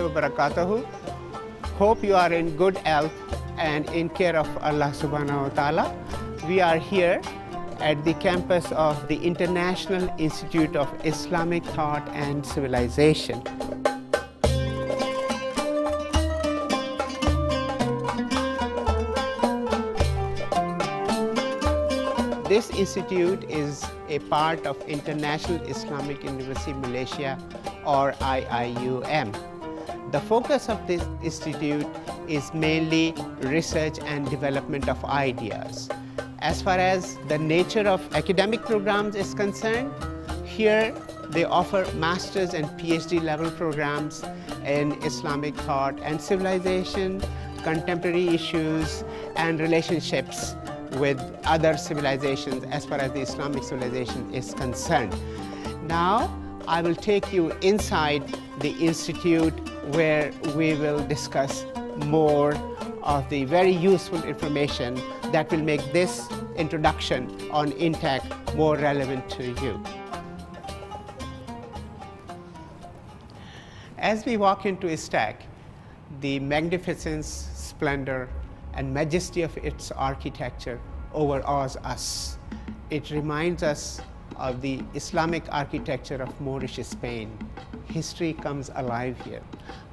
wa barakatuhu. Hope you are in good health and in care of Allah subhanahu wa ta'ala. We are here at the campus of the International Institute of Islamic Thought and Civilization. This institute is a part of International Islamic University Malaysia, or IIUM. The focus of this institute is mainly research and development of ideas. As far as the nature of academic programs is concerned, here they offer master's and PhD level programs in Islamic thought and civilization, contemporary issues, and relationships with other civilizations as far as the Islamic civilization is concerned. Now, I will take you inside the institute where we will discuss more of the very useful information that will make this introduction on INTAC more relevant to you. As we walk into ISTAC, the magnificence, splendor, and majesty of its architecture overawes us. It reminds us of the Islamic architecture of Moorish Spain. History comes alive here.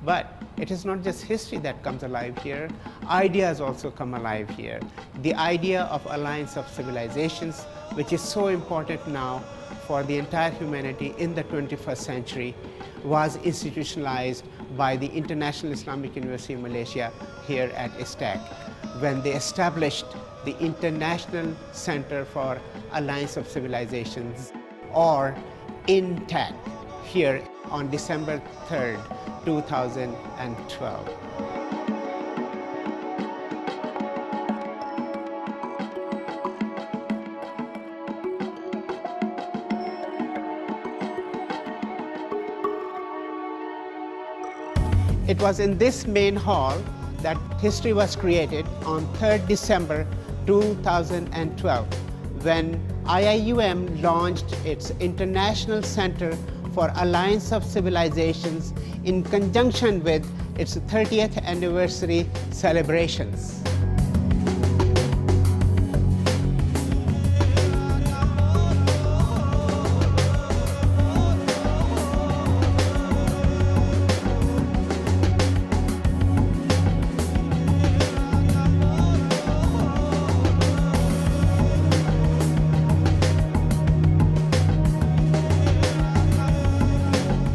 But it is not just history that comes alive here, ideas also come alive here. The idea of alliance of civilizations, which is so important now for the entire humanity in the 21st century, was institutionalized by the International Islamic University of Malaysia here at ISTAC when they established the International Center for Alliance of Civilizations, or INTAC, here on December 3rd, 2012. It was in this main hall that history was created on 3rd December 2012 when IIUM launched its International Center for Alliance of Civilizations in conjunction with its 30th anniversary celebrations.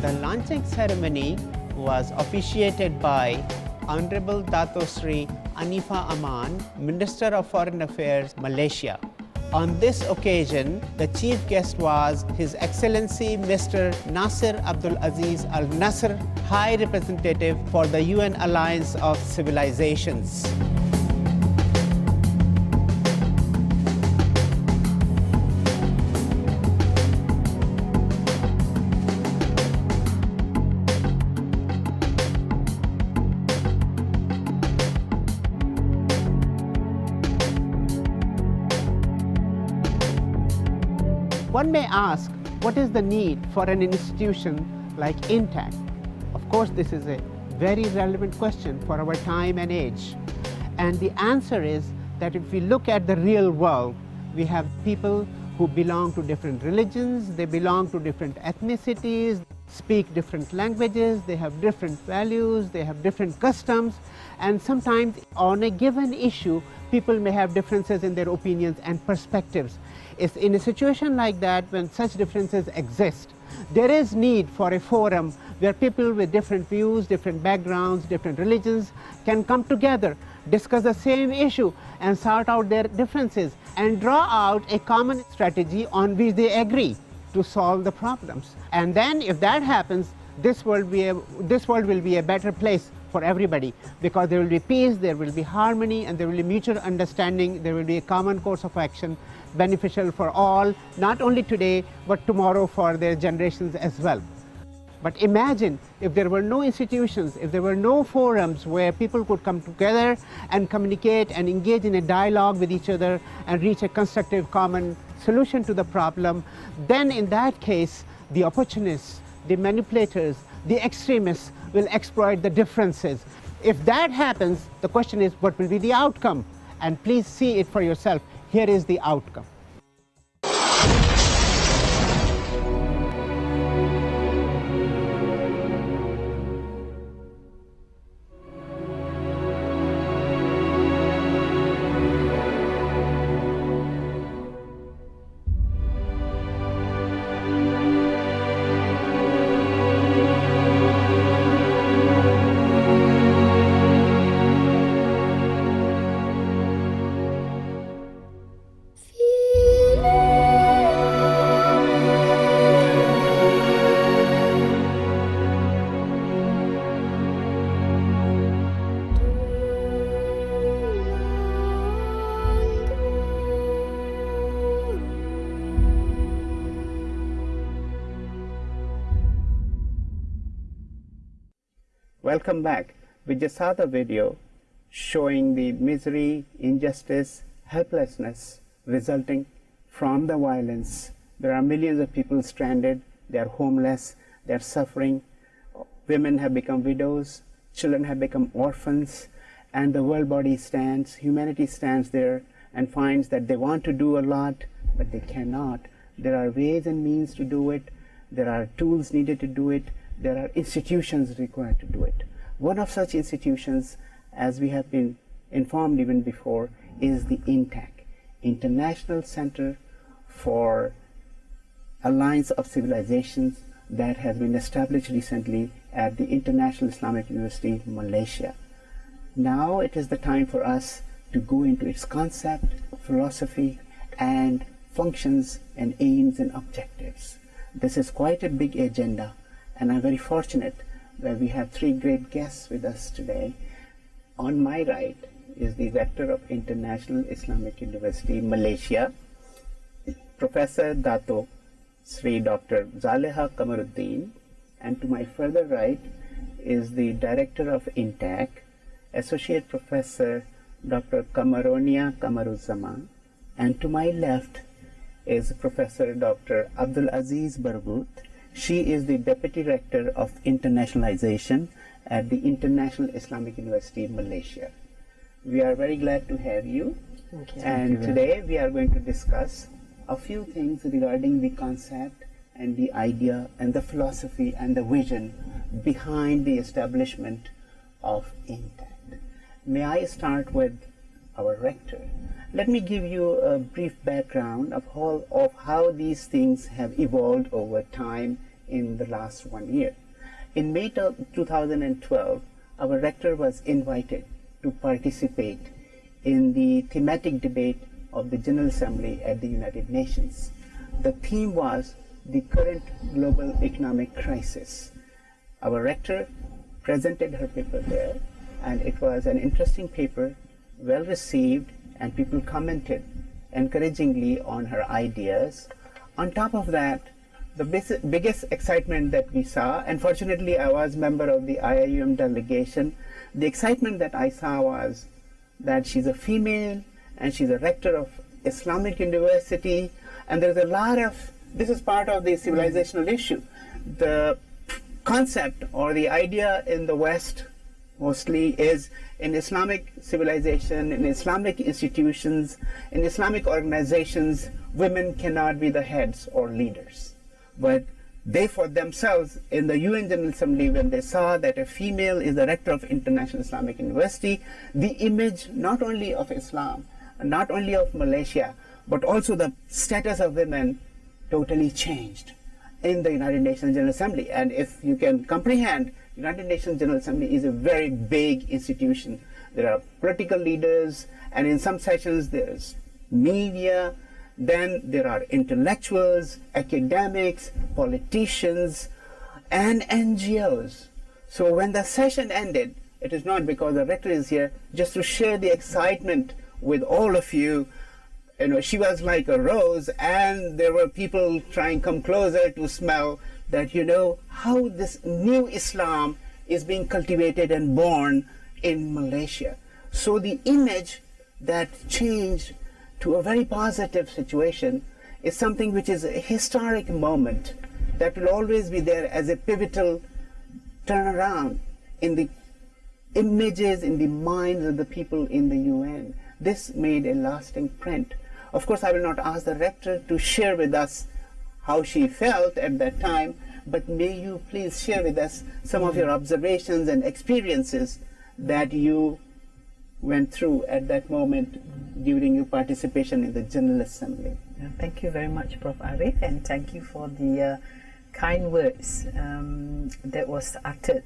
The launching ceremony was officiated by Honorable Dato Sri Anifa Aman, Minister of Foreign Affairs, Malaysia. On this occasion, the chief guest was His Excellency Mr. Nasir Abdul Aziz Al Nasr, High Representative for the UN Alliance of Civilizations. One may ask, what is the need for an institution like INTAC? Of course, this is a very relevant question for our time and age. And the answer is that if we look at the real world, we have people who belong to different religions, they belong to different ethnicities, speak different languages, they have different values, they have different customs, and sometimes on a given issue, people may have differences in their opinions and perspectives. It's in a situation like that, when such differences exist, there is need for a forum where people with different views, different backgrounds, different religions can come together, discuss the same issue and sort out their differences and draw out a common strategy on which they agree to solve the problems. And then if that happens, this world will be a better place for everybody, because there will be peace, there will be harmony, and there will be mutual understanding, there will be a common course of action beneficial for all, not only today, but tomorrow for their generations as well. But imagine if there were no institutions, if there were no forums where people could come together and communicate and engage in a dialogue with each other and reach a constructive common solution to the problem, then in that case, the opportunists, the manipulators, the extremists will exploit the differences. If that happens, the question is, what will be the outcome? And please see it for yourself. Here is the outcome. Welcome back. We just saw the video showing the misery, injustice, helplessness resulting from the violence. There are millions of people stranded, they are homeless, they are suffering. Women have become widows, children have become orphans, and the world body stands, humanity stands there and finds that they want to do a lot, but they cannot. There are ways and means to do it, there are tools needed to do it, there are institutions required to do it. One of such institutions, as we have been informed even before, is the INTAC, International Center for Alliance of Civilisations, that has been established recently at the International Islamic University, Malaysia. Now it is the time for us to go into its concept, philosophy, and functions and aims and objectives. This is quite a big agenda, and I'm very fortunate that we have three great guests with us today. On my right is the Rector of International Islamic University, Malaysia, Professor Dato Sri Dr. Zaleha Kamaruddin, and to my further right is the Director of INTAC, Associate Professor Dr. Kamaronia Kamaruzzaman, and to my left is Professor Dr. Abdul Aziz Barghouth. She is the Deputy Rector of Internationalization at the International Islamic University, Malaysia. We are very glad to have you. Thank you. And today we are going to discuss a few things regarding the concept and the idea and the philosophy and the vision behind the establishment of INTAC. May I start with our rector? Let me give you a brief background of how these things have evolved over time in the last 1 year. In May 2012, our rector was invited to participate in the thematic debate of the General Assembly at the United Nations. The theme was the current global economic crisis. Our rector presented her paper there, and it was an interesting paper, well received, and people commented encouragingly on her ideas. On top of that, the biggest excitement that we saw, and fortunately I was member of the IIUM delegation, the excitement that I saw was that she's a female and she's a rector of Islamic University, and there's a lot of, this is part of the civilizational issue. The concept or the idea in the West mostly is in Islamic civilization, in Islamic institutions, in Islamic organizations, women cannot be the heads or leaders. But they for themselves, in the UN General Assembly, when they saw that a female is the rector of International Islamic University, the image not only of Islam, not only of Malaysia, but also the status of women totally changed in the United Nations General Assembly. And if you can comprehend, United Nations General Assembly is a very big institution. There are political leaders, and in some sessions there's media, then there are intellectuals, academics, politicians, and NGOs. So when the session ended, it is not because the rector is here, just to share the excitement with all of you. You know, she was like a rose, and there were people trying to come closer to smell that, you know, how this new Islam is being cultivated and born in Malaysia. So the image that changed to a very positive situation is something which is a historic moment that will always be there as a pivotal turn around in the images, in the minds of the people in the UN. This made a lasting print. Of course, I will not ask the rector to share with us how she felt at that time, but may you please share with us some of your observations and experiences that you went through at that moment during your participation in the General Assembly. Thank you very much, Prof. Arif, and thank you for the kind words that was uttered.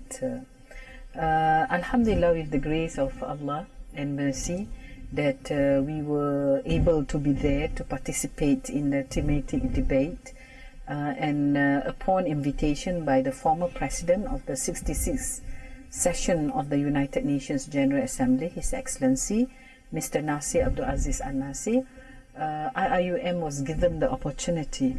Alhamdulillah, with the grace of Allah and mercy, that we were able to be there to participate in the thematic debate, and upon invitation by the former president of the 66th session of the United Nations General Assembly, His Excellency Mr. Nasir Abdul Aziz Al-Nasir, IIUM was given the opportunity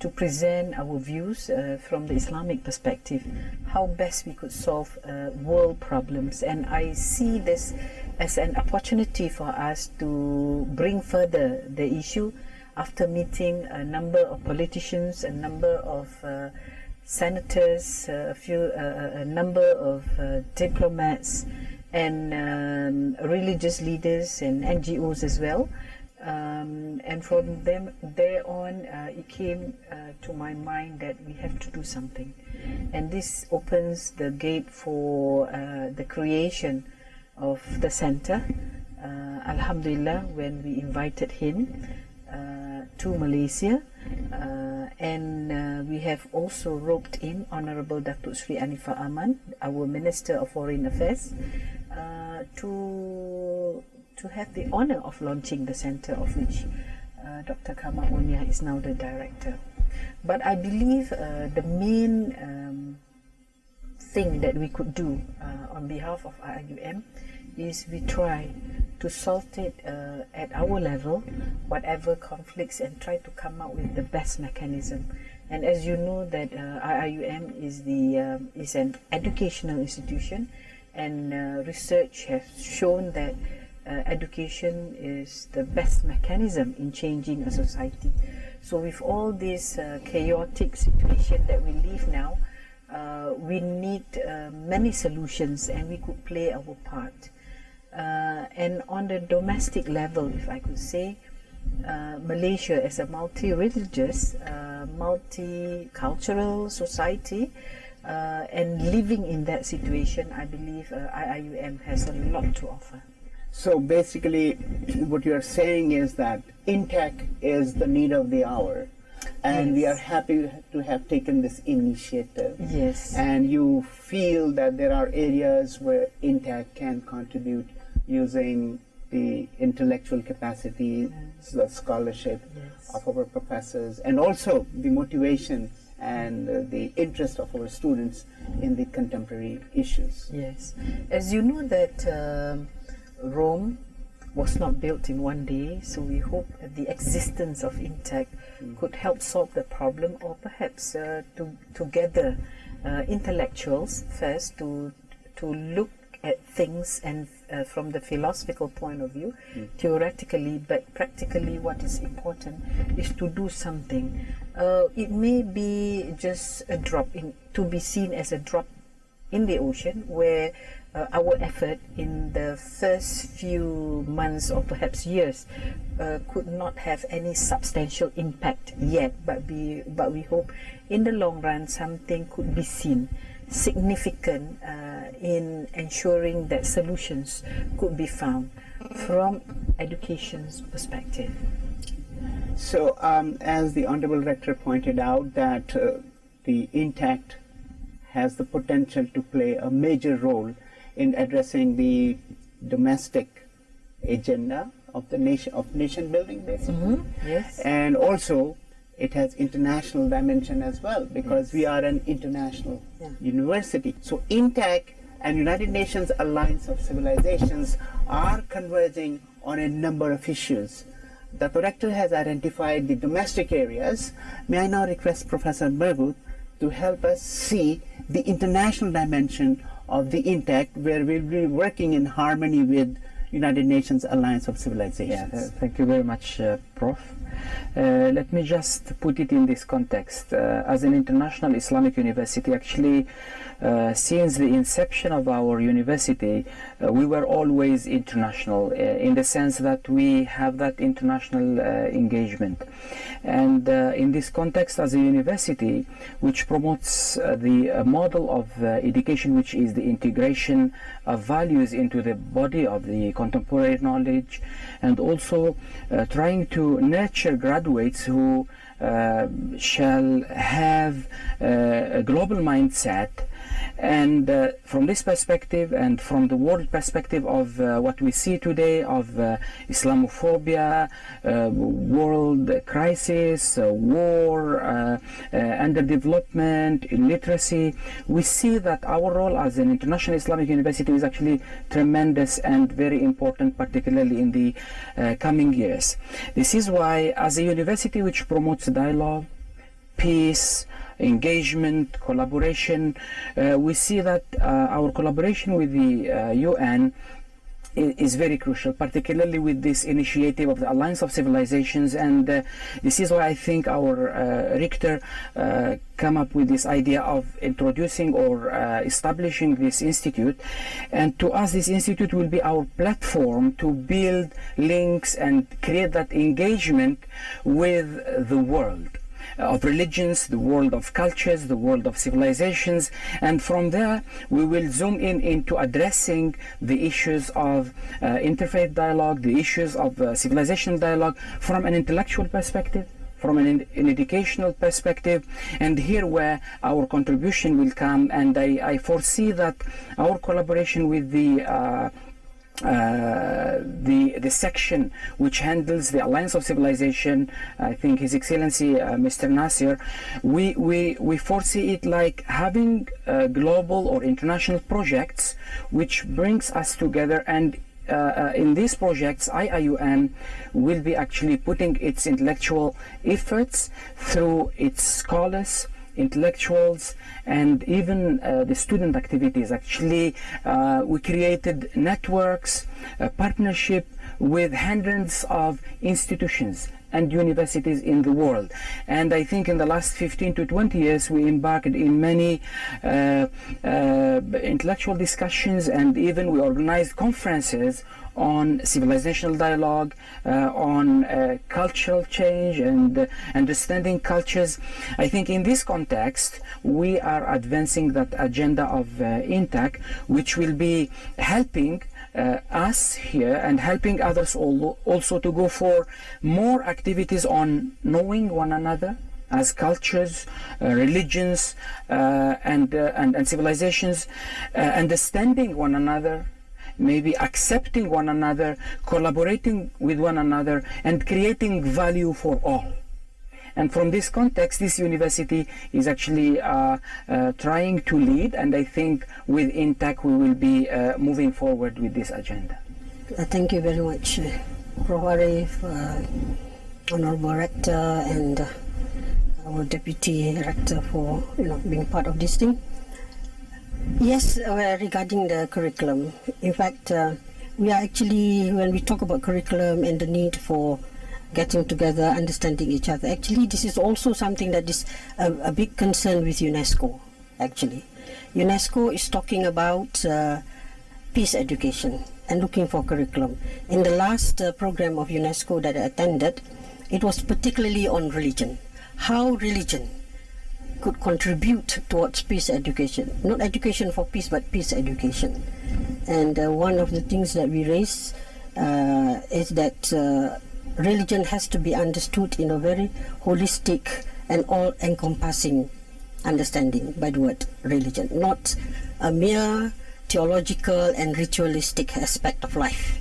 to present our views from the Islamic perspective, how best we could solve world problems. And I see this as an opportunity for us to bring further the issue after meeting a number of politicians, a number of senators, a number of diplomats, and religious leaders and NGOs as well. And from there on, it came to my mind that we have to do something. And this opens the gate for the creation of the center. Alhamdulillah, when we invited him to Malaysia, and we have also roped in Honorable Datuk Sri Anifah Aman, our Minister of Foreign Affairs, to have the honor of launching the center, of which Dr. Kamal Munia is now the director. But I believe the main thing that we could do on behalf of IIUM is we try to solve it at our level, whatever conflicts, and try to come up with the best mechanism. And as you know that IIUM is an educational institution, and research has shown that education is the best mechanism in changing a society. So with all this chaotic situation that we live now, we need many solutions, and we could play our part. And on the domestic level, if I could say, Malaysia as a multi-religious, multicultural society, and living in that situation, I believe IIUM has a lot to offer. So basically, what you are saying is that INTAC is the need of the hour, and yes, we are happy to have taken this initiative. Yes. And you feel that there are areas where INTAC can contribute using the intellectual capacity, the scholarship of our professors, and also the motivation and the interest of our students in the contemporary issues. Yes. As you know that Rome was not built in one day, so we hope that the existence of INTAC could help solve the problem, or perhaps together intellectuals first to look at things and from the philosophical point of view, theoretically, but practically what is important is to do something. It may be just a drop to be seen as a drop in the ocean, where our effort in the first few months or perhaps years could not have any substantial impact yet, but we hope in the long run something could be seen significant in ensuring that solutions could be found from education's perspective. So as the Honorable Rector pointed out, that the INTAC has the potential to play a major role in addressing the domestic agenda of the nation building, basically. Yes. And also it has international dimension as well, because we are an international university. So INTAC and United Nations Alliance of Civilisations are converging on a number of issues. The Rector has identified the domestic areas. May I now request Professor Mergut to help us see the international dimension of the INTAC, where we'll be working in harmony with United Nations Alliance of Civilizations. Thank you very much, Prof. Let me just put it in this context. As an international Islamic university, actually, since the inception of our university, we were always international in the sense that we have that international engagement. And in this context, as a university which promotes the model of education, which is the integration of values into the body of the contemporary knowledge, and also trying to nurture graduates who shall have a global mindset. And from this perspective and from the world perspective of what we see today of Islamophobia, world crisis, war, underdevelopment, illiteracy, we see that our role as an international Islamic university is actually tremendous and very important, particularly in the coming years. This is why, as a university which promotes dialogue, peace, engagement, collaboration, we see that our collaboration with the UN is very crucial, particularly with this initiative of the Alliance of Civilisations. And this is why I think our rector come up with this idea of introducing or establishing this institute. And to us, this institute will be our platform to build links and create that engagement with the world of religions, the world of cultures, the world of civilizations, and from there we will zoom in into addressing the issues of interfaith dialogue, the issues of civilizational dialogue from an intellectual perspective, from an educational perspective, and here where our contribution will come. And I foresee that our collaboration with the section which handles the Alliance of Civilization, I think His Excellency Mr. Nasir, we foresee it like having global or international projects which brings us together. And in these projects, IIUM will be actually putting its intellectual efforts through its scholars, intellectuals, and even the student activities. Actually, we created networks, partnership with hundreds of institutions and universities in the world. And I think in the last 15 to 20 years we embarked in many intellectual discussions, and even we organized conferences on civilizational dialogue, on cultural change and understanding cultures. I think in this context we are advancing that agenda of INTAC, which will be helping us here and helping others also to go for more activities on knowing one another as cultures, religions, and civilizations, understanding one another, maybe accepting one another, collaborating with one another, and creating value for all. And from this context, this university is actually trying to lead, and I think with INTAC we will be moving forward with this agenda. Thank you very much, Prof. Arif, Honorable Rector, and our Deputy Rector for being part of this thing. Yes, regarding the curriculum, in fact, we are actually, when we talk about curriculum and the need for getting together, understanding each other, actually this is also something that is a big concern with UNESCO. Actually, UNESCO is talking about peace education and looking for curriculum. In the last program of UNESCO that I attended, it was particularly on religion, how religion could contribute towards peace education, not education for peace, but peace education. And one of the things that we raise is that religion has to be understood in a very holistic and all-encompassing understanding by the word religion, not a mere theological and ritualistic aspect of life,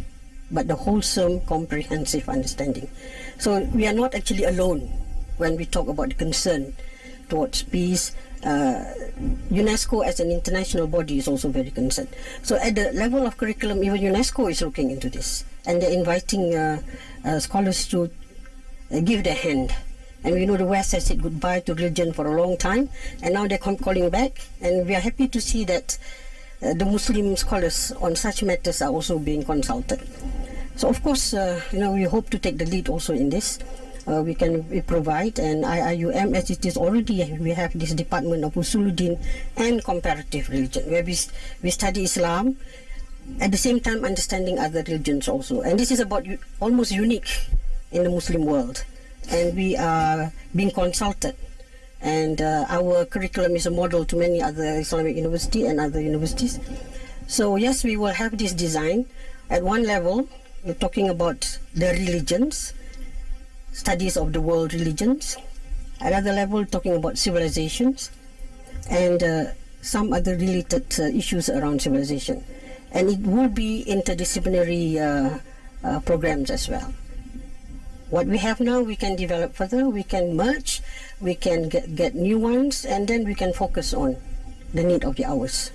but the wholesome, comprehensive understanding. So we are not actually alone when we talk about the concern towards peace. UNESCO as an international body is also very concerned. So at the level of curriculum, even UNESCO is looking into this, and they're inviting scholars to give their hand. And we know the West has said goodbye to religion for a long time, and now they're calling back, and we are happy to see that the Muslim scholars on such matters are also being consulted. So of course, we hope to take the lead also in this. we provide. And IIUM, as it is already, we have this department of Usuluddin and comparative religion, where we study Islam, at the same time understanding other religions also. And this is about almost unique in the Muslim world. And we are being consulted. And our curriculum is a model to many other Islamic universities and other universities. So yes, we will have this design. At one level, we're talking about the religions, studies of the world religions. At another level, talking about civilizations and some other related issues around civilization. And it will be interdisciplinary programs as well. What we have now, we can develop further, we can merge, we can get new ones, and then we can focus on the need of the hours.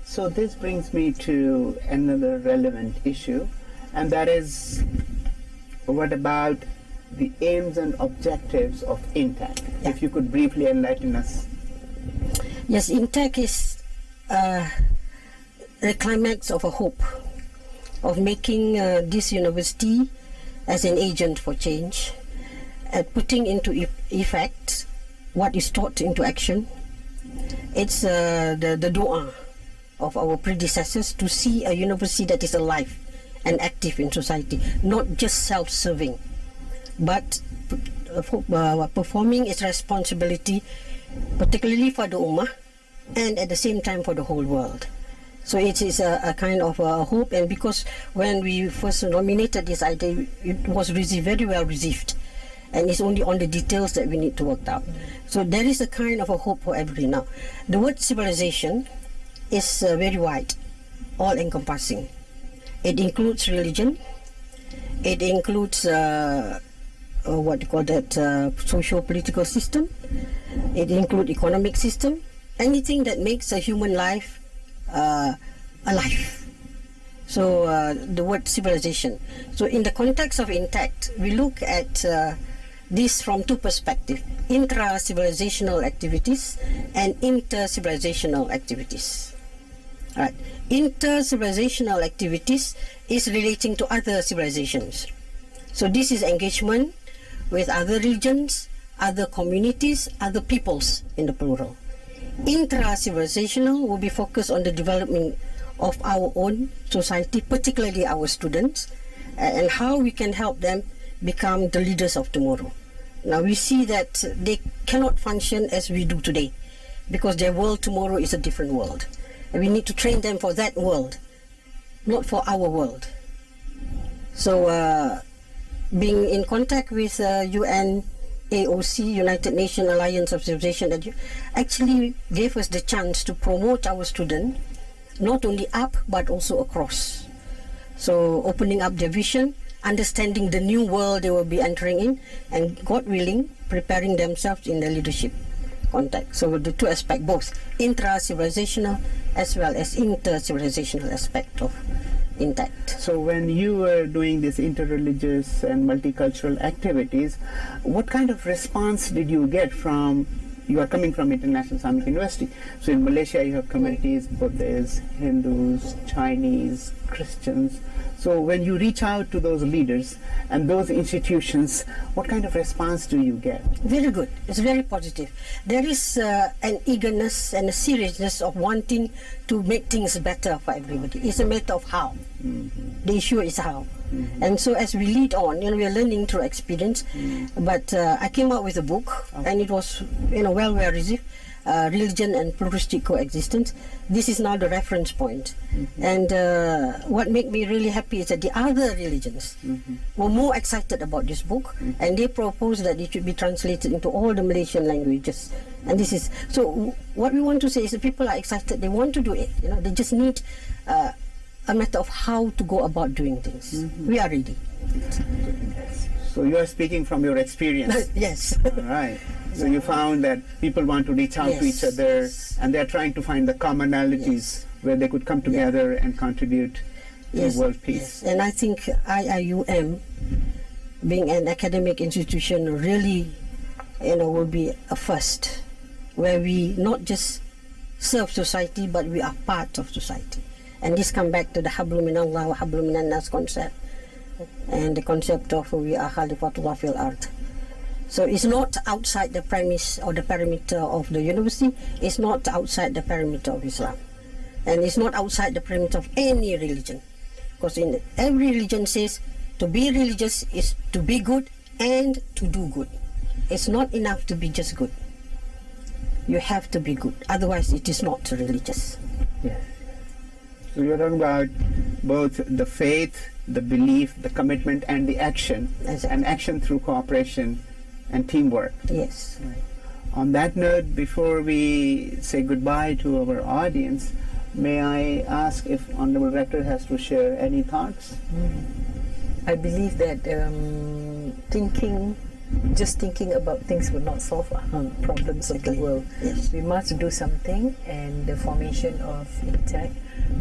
So this brings me to another relevant issue, and that is, what about the aims and objectives of INTAC? Yeah. If you could briefly enlighten us. Yes, INTAC is the climax of a hope of making this university as an agent for change, and putting into effect what is taught into action. It's the dua of our predecessors to see a university that is alive and active in society, not just self-serving, but performing its responsibility, particularly for the Ummah, and at the same time for the whole world. So it is a kind of a hope, and because when we first nominated this idea, it was very well received, and it's only on the details that we need to work out. So there is a kind of a hope for everybody now. The word civilization is very wide, all-encompassing. It includes religion, it includes what you call that socio-political system, it includes economic system, anything that makes a human life alive. So the word civilization. So in the context of INTAC, we look at this from two perspectives: intra-civilizational activities and inter-civilizational activities. Right. Inter-civilizational activities is relating to other civilizations. So this is engagement with other religions, other communities, other peoples in the plural. Intra-civilizational will be focused on the development of our own society, particularly our students, and how we can help them become the leaders of tomorrow. Now we see that they cannot function as we do today, because their world tomorrow is a different world. And we need to train them for that world, not for our world. So being in contact with UNAOC, United Nations Alliance of Civilization, that actually gave us the chance to promote our students, not only up but also across. So opening up their vision, understanding the new world they will be entering in, and God willing, preparing themselves in the leadership context. So the two aspects, both intra-civilizational as well as inter-civilizational aspect of INTAC. So when you were doing these interreligious and multicultural activities, what kind of response did you get from, you are coming from International Islamic University, so in Malaysia you have communities, Buddhists, Hindus, Chinese, Christians. So when you reach out to those leaders and those institutions, what kind of response do you get? Very good. It's very positive. There is an eagerness and a seriousness of wanting to make things better for everybody. It's a matter of how. Mm-hmm. The issue is how. Mm-hmm. And so as we lead on, we are learning through experience. Mm-hmm. But I came out with a book, and it was well received. Religion and pluralistic coexistence. This is now the reference point. Mm-hmm. And what made me really happy is that the other religions were more excited about this book, and they proposed that it should be translated into all the Malaysian languages. And this is, so what we want to say is that people are excited, they want to do it, they just need a matter of how to go about doing things. Mm-hmm. We are ready. So you are speaking from your experience. Yes. All right. So you found that people want to reach out to each other, and they're trying to find the commonalities where they could come together and contribute to world peace. Yes. And I think IIUM, being an academic institution, really, will be a first, where we not just serve society, but we are part of society. And this comes back to the Hablum Minallah wa Hablum Minan Nas concept. and the concept of we are Khalifatullah fil ard. So it's not outside the premise or the perimeter of the university, it's not outside the perimeter of Islam. And it's not outside the perimeter of any religion. Because in every religion says to be religious is to be good and to do good. It's not enough to be just good. You have to be good, otherwise it is not religious. Yes. So you're talking about both the faith, the belief, the commitment, and the action, Exactly. and action through cooperation and teamwork. Yes. On that note, before we say goodbye to our audience, may I ask if Honorable Rector has to share any thoughts? I believe that just thinking about things will not solve problems of the world. Yes. We must do something, and the formation of INTAC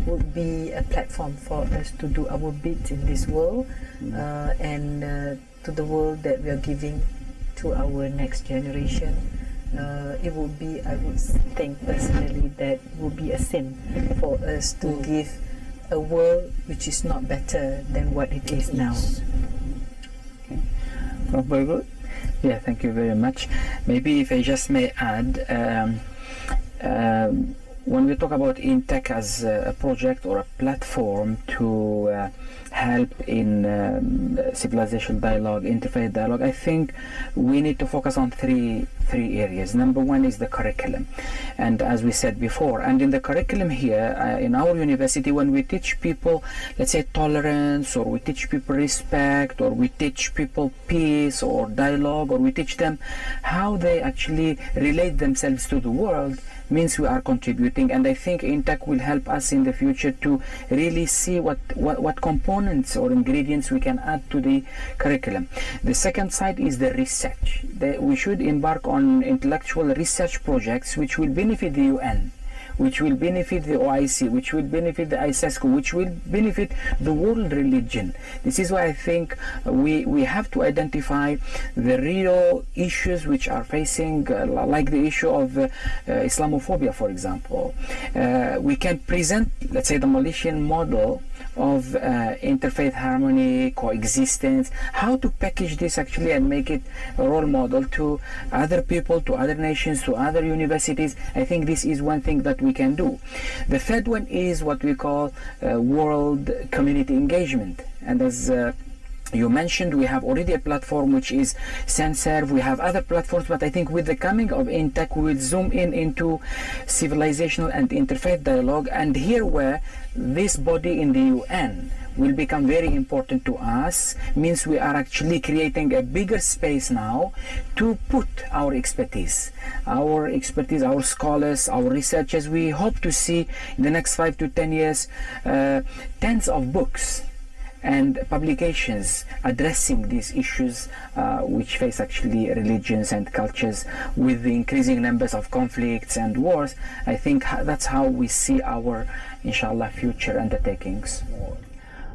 would be a platform for us to do our bit in this world, and to the world that we are giving to our next generation. It would be, I would think personally, that would be a sin for us to give a world which is not better than what it is now. Okay. Prof. Bargut? Yeah, thank you very much. Maybe if I just may add, when we talk about INTAC as a project or a platform to help in civilization dialogue, interfaith dialogue, I think we need to focus on three areas. Number one is the curriculum, and as we said before, and in the curriculum here in our university, when we teach people, let's say, tolerance, or we teach people respect, or we teach people peace or dialogue, or we teach them how they actually relate themselves to the world, means we are contributing. And I think INTAC will help us in the future to really see what components or ingredients we can add to the curriculum. The second side is the research. We should embark on intellectual research projects which will benefit the UN, which will benefit the OIC, which will benefit the ISESCO, which will benefit the world religion. This is why I think we have to identify the real issues which are facing, like the issue of Islamophobia, for example. We can present, let's say, the Malaysian model of interfaith harmony, coexistence, how to package this actually and make it a role model to other people, to other nations, to other universities. I think this is one thing that we can do. The third one is what we call world community engagement. And as you mentioned, we have already a platform which is SenServe. We have other platforms, but I think with the coming of INTAC, we will zoom into civilizational and interfaith dialogue, and here where this body in the UN will become very important to us, means we are actually creating a bigger space now to put our expertise, our scholars, our researchers. We hope to see in the next 5 to 10 years tens of books and publications addressing these issues which face actually religions and cultures. With the increasing numbers of conflicts and wars, I think that's how we see our, inshallah, future undertakings.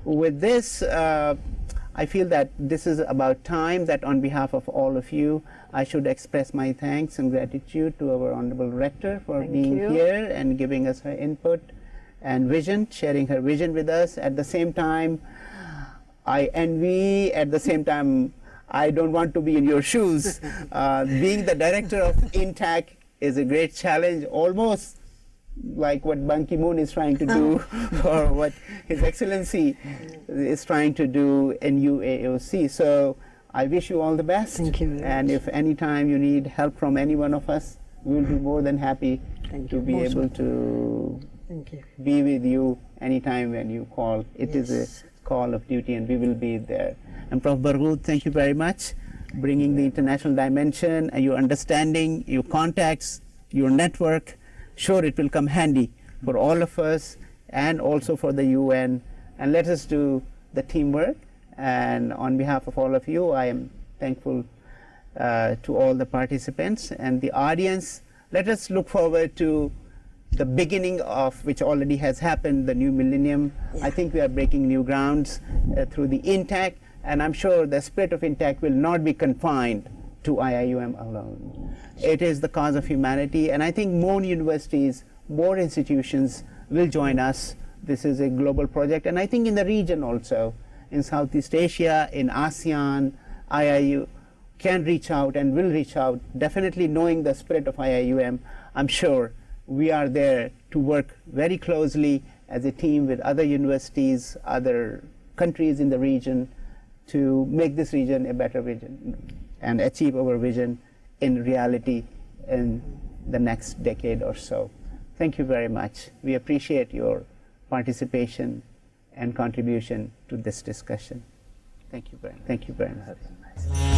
With this, I feel that this is about time that on behalf of all of you, I should express my thanks and gratitude to our Honorable Rector for being here and giving us her input and vision, sharing her vision with us. At the same time, I envy, at the same time, I don't want to be in your shoes. Being the director of INTAC is a great challenge, almost like what Ban Ki-moon is trying to do, or what His Excellency is trying to do in UAOC. So I wish you all the best. Thank you very and much. if any time you need help from any one of us, we will be more than happy to be able to be with you anytime when you call. It is a call of duty, and we will be there. And Prof. Bargut, thank you very much, bringing the international dimension and your understanding, your contacts, your network. Sure, it will come handy for all of us and also for the UN. And let us do the teamwork. And on behalf of all of you, I am thankful to all the participants and the audience. Let us look forward to the beginning of which already has happened, the new millennium. I think we are breaking new grounds through the INTAC, and I'm sure the spirit of INTAC will not be confined to IIUM alone. It is the cause of humanity, and I think more universities, more institutions will join us. This is a global project, and I think in the region also. in Southeast Asia, in ASEAN, IIU can reach out and will reach out, definitely knowing the spirit of IIUM. I'm sure we are there to work very closely as a team with other universities, other countries in the region, to make this region a better region and achieve our vision in reality in the next decade or so. Thank you very much. We appreciate your participation and contribution to this discussion. Thank you very much.